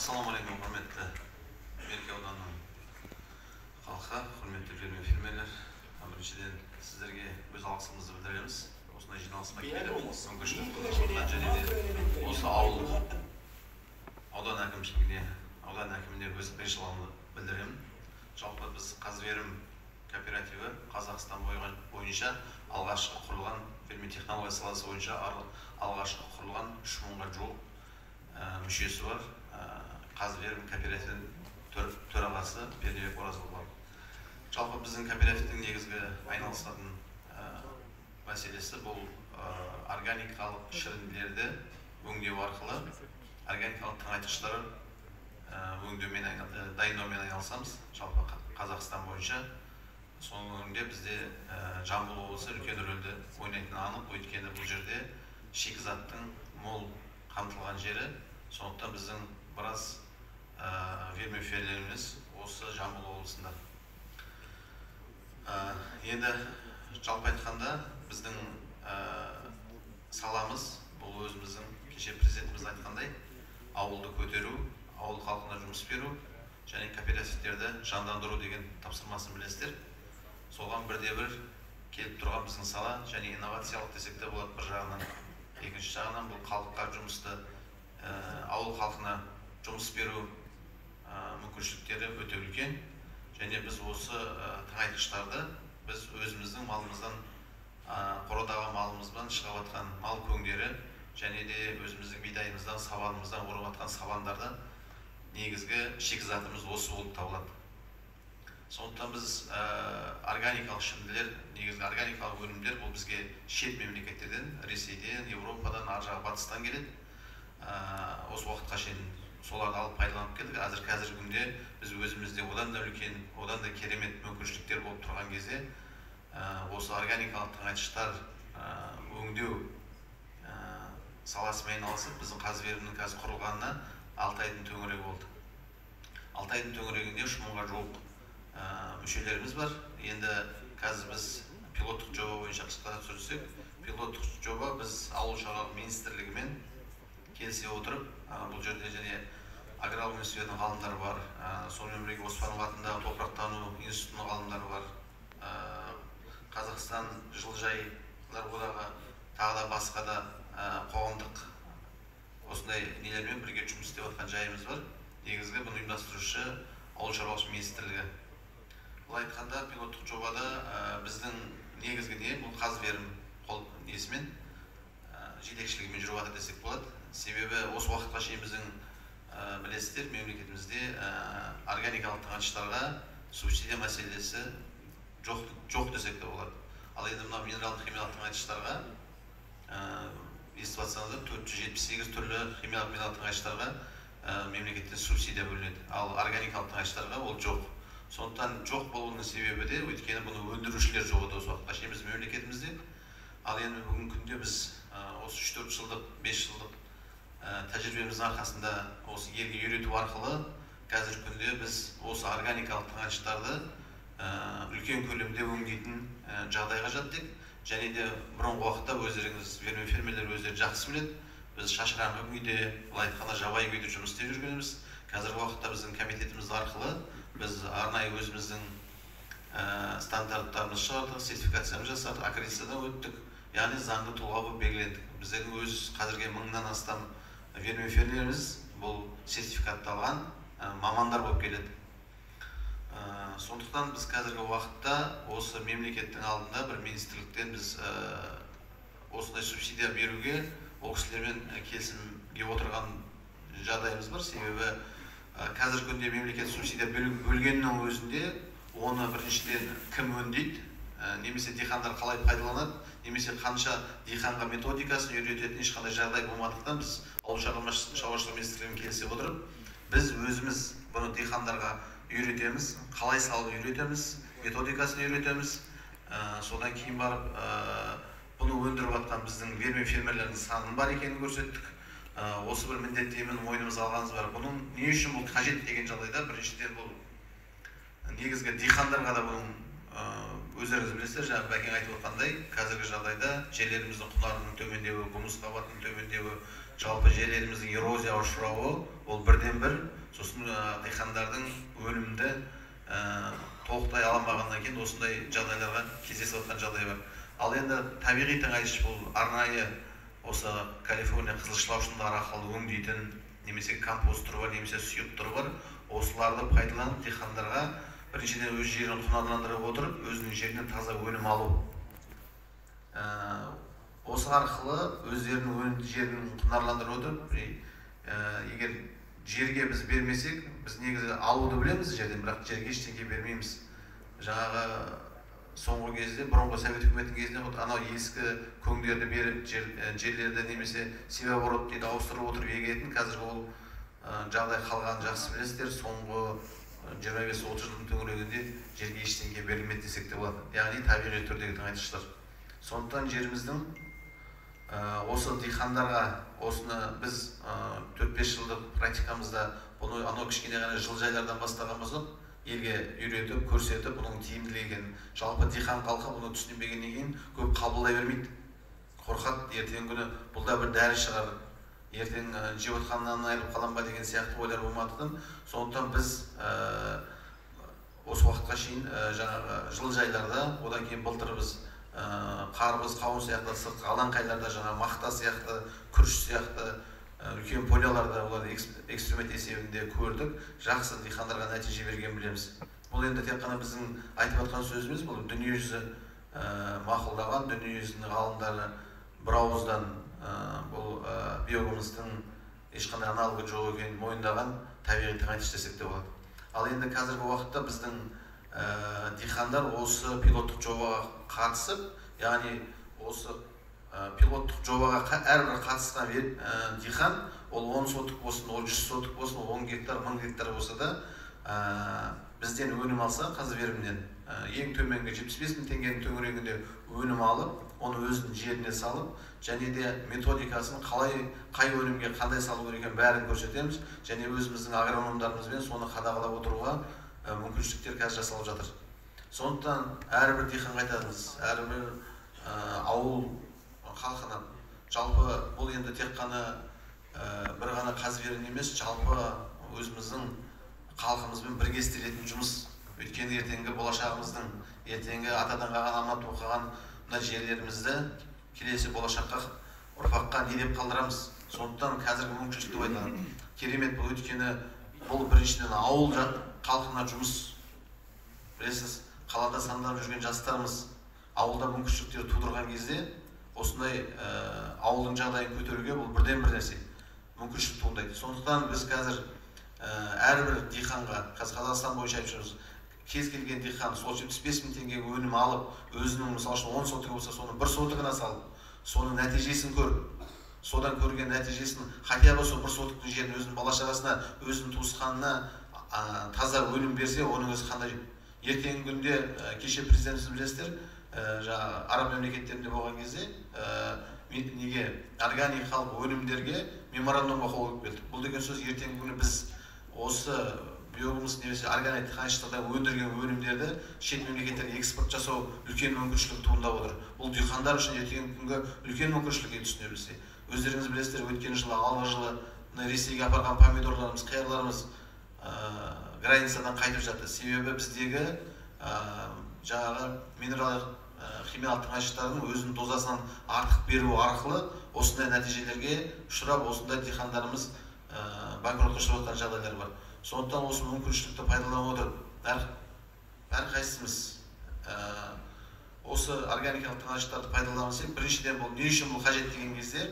Ассалаумағалейкум, құрметті Мерке ауданының халқы, құрметті фермерлер. Біріншіден сіздерге өз алғысымызды білдіреміз. Осындай жиналысқа келіп, мүмкіншілік туғызғанына және де осы аудан әкіміне өз ризашылығымды білдіремін. Жалпы біз Қазверім кооперативі Қазақстан бойынша алғашқы құрылған, фермер технология саласы бойынша алғашқы құрылған 3000-ға жуық мүшесі бар. Қазверім кооперативінің төрағасы Пердебек Оразалы бар. Жалпы біздің кооперативтің негізгі айналысатын мәселесі бұл органикалық шірінділерді өңдеу арқылы органикалық тыңайтқыштар дайындаумен айналысамыз. Жалпы Қазақстан бойынша соның өңде бізде Жамбыл облысы үлкен рөлді ойнайтыны анық, өйткені бұл жерде шикізаттың мол қамтылған жері. Сондықтан біздің біраз фермерлеріміз осы Жамбыл облысында. Енді жалпы айтқанда біздің саламыз бұл өзіміздің кеше президентіміз айтқандай ауылды көтеру, ауыл халқына жұмыс беру және кооперативтерді жандандыру деген тапсырмасын білесіздер. Соған бірде-бір келіп тұрған біздің сала және инновациялық десек те болады бір жағынан. Екінші жағынан бұл халыққа жұмысты, ауыл халқына жұмыс беру мүмкіншіліктері өте үлкен. Және біз осы тыңайтқыштарды біз өзіміздің малымыздан, қорадағы малымыздан шығып жатқан мал көңдері және де өзіміздің бидайымыздан, сабанымыздан орып жатқан сабандарды негізгі шикізатымыз осы болып табылады. Сондықтан біз органикалық шірінділер, негізгі органикалық өнімдер бұл бізге шет мемлекеттерден, Ресейден, Европадан, ар жағы батыстан келеді. Осы уақытқа шейін соларды алып пайдаланып келдік. Қазіргі күнде біз өзімізде одан да үлкен, одан да керемет мүмкіншіліктер болып тұрған кезде осы органикалық тыңайтқыштар өңдеу саласымен айналысып, біздің Қазверімнің қазір құрылғанына 6 айдың төңірегі болды. 6 айдың төңірегінде 3000-ға жуық мүшелеріміз бар. Енді қазір біз пилоттық жоба бойынша қысқаша түсірсек, пилоттық жоба біз ауыл шаруашылығы министрлігімен келісе отырып, бұл жерде және аграрлық университетінің ғалымдары бар, сонымен бірге Оспанов атындағы топырақтану институтының ғалымдары бар, Қазақстан жылыжайлар одағы, тағы да басқа да қоғамдық осындай нелермен бірге жұмыс істеп жатқан жайымыз бар. Негізгі бұны ұйымдастырушы ауыл шаруашылығы министрлігі. Бұл айтқанда пилоттық жобада біздің негізгі не бұл Қазверім несімен жетекшілігімен жүріп жатыр десек болады. Себебі осы уақытқа шейін біздің білесіздер, мемлекетімізде органикалық тыңайтқыштарға субсидия мәселесі жоқ десек те болады. Ал енді мына минералдық химиялық тыңайтқыштарға естіп жатсаңыздар 478 түрлі химиялық минералдық тыңайтқыштарға мемлекеттен субсидия бөлінеді. Ал органикалық тыңайтқыштарға ол жоқ. Сондықтан жоқ болуының себебі де өйткені бұны өндірушілер жоқ еді осы уақытқа шейін біздің мемлекетімізде. Ал енді бүгінгі күнде біз осы 3-4 жылдық, 5 жылдық тәжірибеміздің арқасында осы елге үйрету арқылы қазіргі күнде біз осы органикалық тыңайтқыштарды үлкен көлемде өңдейтін жағдайға жеттік. Және де бұрынғы уақытта өздеріңіз фермерлер өздері жақсы біледі. Біз шашыраңқы күйде, былай айтқанда жабайы күйде жұмыс істеп жүргеніміз. Қазіргі уақытта біздің комитетіміз арқылы біз арнайы өзіміздің стандарттарымыз шығардық, сертификациямыз жасадық, аккредитациядан өттік. Яғни заңды тұлға болып белгілендік. Біздің өз қазірге 1000-нан астам фермерлеріміз бұл сертификатталған мамандар болып келеді. Сондықтан біз қазіргі уақытта осы мемлекеттің алдында бір министрліктен біз осындай субсидия беруге ол кісілермен келісімге отырған жағдайымыз бар. Себебі қазіргі күнде мемлекет субсидия бөлгеннің өзінде оны біріншіден кім өңдейді, немесе диқандар қалай пайдаланады, немесе қанша диқанға методикасын үйрететін ешқандай жағдай болмадықтан біз ауыл шаруашылығы министрлігімен келісе отырып, біз өзіміз бұны диқандарға үйретеміз, қалай салып үйретеміз, методикасын үйретеміз. Содан кейін барып бұны өндіріп жатқан біздің фермерлердің санының бар екенін көрсеттік. Осы бір міндетті мойнымызға алғанымыз бар. Бұның не үшін бұл қажет деген жағдайда біріншіден бұл негізгі диқандарға да бұның өздеріңіз білесіздер, жаңа Бәкең айтып отқандай, қазіргі жағдайда жерлеріміздің құнарының төмендеуі, гумус қабатының төмендеуі, жалпы жерлеріміздің эрозияға ұшырауы ол бірден-бір, сосын диқандардың өнімді толықтай аламағаннан кейін осындай жағдайларға кездесіп жатқан жағдай бар. Ал енді табиғи тыңайтқыш бұл арнайы осы Калифорния қызылшылаушылар арқылы өңдейтін немесе компост түрі бар, немесе сұйық түрі бар. Осыларды пайдаланып диқандарға біріншіден өз жерін құнарландырып отырып, өзінің жерінен таза өнім алу. Осы арқылы өздерінің жерін құнарландырып отырып, егер жерге біз бермесек, біз негізі алуды білеміз жерден, бірақ жерге ештеңе бермейміз. Жаңағы соңғы кезде, бұрынғы совет үкіметінің кезінде анау ескі көңдерді беріп, жерлерді немесе севооборот дейді ауыстырып отырып егетін, қазір ол жағдай қалғанын жақсы білесіздер. Соңғы 25-30 жылдың төңірегінде жерге ештеңе берілмеді десек те болады. Яғни табиғи түрдегі тыңайтқыштар. Сондықтан жеріміздің осы диқандарға осыны біз 4-5 жылдық практикамызда бұны анау кішкене ғана жылыжайлардан бастаған болсақ, елге үйретіп, көрсетіп, бұның тиімділігін, жалпы диқан халқы бұны түсінбегеннен кейін көп қабылдай бермейді. Қорқады, ертең күні бұл да бір дәрі шығар, ертең жеп отқаннан айырылып қалам ба деген сияқты ойлар болмағандықтан, сондықтан біз осы уақытқа шейін жаңағы жылыжайларда, одан кейін былтыр біз қарбыз, қауын сияқты сыртқы алаңқайларда жаңа мақта сияқты, күріш сияқты үлкен поляларда оларды эксперимент есебінде көрдік, жақсы диқандарға нәтиже берген білеміз. Бұл енді тек қана біздің айтып отқан сөзіміз, бұл дүниежүзі мақұлдаған, дүниежүзінің ғалымдары бір ауыздан бұл биогумустың ешқандай аналогы жоқ екенін мойындаған табиғи тыңайтқыш десек те болады. Ал енді қазіргі уақытта біздің диқандар осы пилоттық жобаға қатысып, яғни осы пилоттық жобаға әрбір қатысқан диқан, ол 10 сотық болсын, ол 100 сотық болсын, 10 гектар, 1000 гектар болса да, бізден өнім алса, қазір верімнен ең төменгі 75.000 теңгенің төңірегінде өнім алып, оны өзінің жеріне салып, және де методикасын қай өнімге қандай салу керек екенін бәрін көрсетеміз, және өзіміздің агрономдарымызбен соны қадағалап отыруға мүмкіншіліктер қазір жасалып жатыр. Сондықтан әрбір диқанға айтамыз, әрбір ауыл халқына, жалпы бұл енді тек қана бір ғана қазверін емес, жалпы өзіміздің халқымызбен бірге істелетін жұмыс. Өйткені ертеңгі болашағымыздың, ертеңгі атадан қалған аманат оқыған мына жерлерімізді келесі болашаққа ұрпаққа не деп қалдырамыз. Сондықтан қазіргі мүмкіншілікті айтамын. Керемет бұл, өйткені бұл біріншіден ауыл халқына жұмыс. Білесіз, қалада сандалып жүрген жастарымыз ауылда мүмкіншіліктер тудырған кезде осындай ауылдың жағдайын көтеруге бұл бірден бір нәрсе мүмкіншілік туындайды. Сондықтан біз қазір әрбір диқанға, Қазақстан бойынша айтып жүрміз, кез келген диқан сол 75.000 теңгеге өнім алып, өзінің мысалы үшін 10 сотығы болса, соның 1 сотығына салып, соның нәтижесін көріп, содан көрген нәтижесін хотя бы сол 1 сотықтың жерін өзінің бала-шағасына, өзінің туысқанына таза өнім берсе, оның өзі қандай. Ертеңгі күнде кеше президентіміз білесіздер, жаңағы араб мемлекеттерінде болған кезде неге органикалық өнімдерге меморандумға қол қойып келді. Бұл деген сөз ертеңгі күні біз осы биогумус немесе органик тыңайтқыштардан өндірген өнімдерді шет мемлекеттерге экспорт жасау үлкен мүмкіншілік туындап отыр. Бұл диқандар үшін ертеңгі күнгі үлкен мүмкіншілік екенін түсіне білсе. Өздеріңіз білесіздер, өткен жылы, алғы жылы Ресейге апарған помидорларымыз, қиярларымыз границадан қайтып жатты. Себебі біздегі жаңағы минералдық химиялық тыңайтқыштардың өзінің дозасынан артық беру арқылы осындай нәтижелерге ұшырап, осындай диқандарымыз банкротқа ұшырап жатқан жағдайлар бар. Сондықтан осы мүмкіншілікті пайдаланып отырып, әрқайсымыз осы органикалық тыңайтқыштарды пайдалансақ, біріншіден бұл не үшін бұл қажет деген кезде,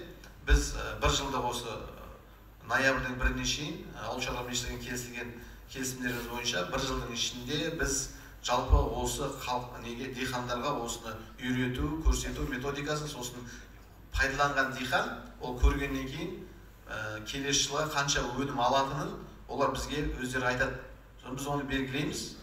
біз бір жылда осы ноябрьдің 1-іне шейін ауыл шаруашылығы министрлігімен келісілген келісімдеріміз бойынша бір жылдың ішінде біз жалпы осы диқандарға осыны үйрету, көрсету методикасын, сосын пайдаланған диқан, ол көргеннен кейін келесі жылға қанша өнім алатынын олар бізге өздері айтады. Соны біз оны белгілейміз.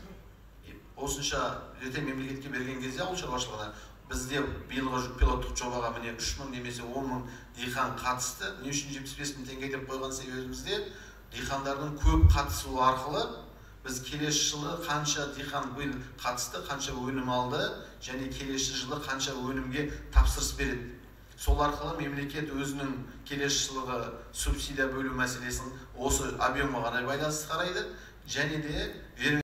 Осынша ертең мемлекетке берген кезде ауыл шаруашылығына бізде биылғы пилоттық жобаға міне 3000 немесе 10000 диқан қатысты. Не үшін 75.000 теңге деп қойған себебімізде диқандардың көп қатысуы арқылы біз келесі жылы қанша диқан биыл қатысты, қанша өнім алды және келесі жылы қанша өнімге тапсырыс береді. Сол арқылы мемлекет өзінің келесі жылғы субсидия бөлу мәселесін осы объемға қарай байланысты қарайды және де